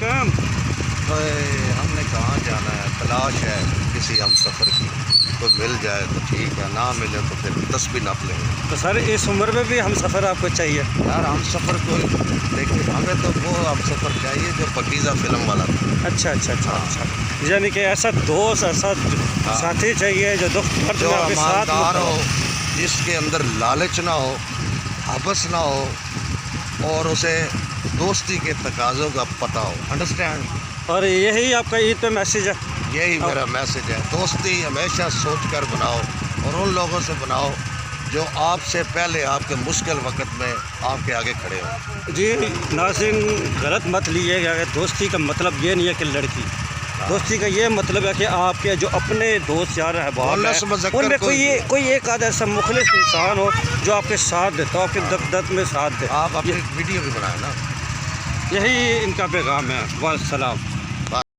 علیکم. تو ہم نے کہاں جانا ہے؟ تلاش ہے کسی ہم سفر کی. کوئی مل جائے تو ٹھیک ہے، نہ ملے تو پھر تسبیح نپ لیں گے. تو سر اس عمر میں بھی ہم سفر آپ کو چاہیے؟ یار ہم سفر کو دیکھیں، ہمیں تو وہ ہم سفر چاہیے جو پاکیزہ فلم والا تھا. اچھا اچھا اچھا اچھا. یعنی کہ ایسا دوست، ایسا ساتھی چاہیے جو دکھ درد جو میں آپ کے ساتھ ایماندار ہو، جس کے اندر لالچ نہ ہو، حبس نہ ہو، اور اسے دوستی کے تقاضوں کا پتہ ہو. انڈرسٹینڈ؟ اور یہی آپ کا عید پہ میسیج ہے؟ یہی میرا میسج ہے. دوستی ہمیشہ سوچ کر بناؤ، اور ان لوگوں سے بناؤ جو آپ سے پہلے آپ کے مشکل وقت میں آپ کے آگے کھڑے ہوں. جی ناظرین، غلط مت لیجیے گا کہ دوستی کا مطلب یہ نہیں ہے کہ لڑکی. دوستی کا یہ مطلب ہے کہ آپ کے جو اپنے دوست یار احباب ہیں ان میں کوئی ایک آدھ ایسا مخلص انسان ہو جو آپ کے ساتھ دے، تو آپ کے دکھ میں ساتھ دے. آپ اپنی ویڈیو بھی بنائیں نا. یہی ان کا پیغام ہے. والسلام.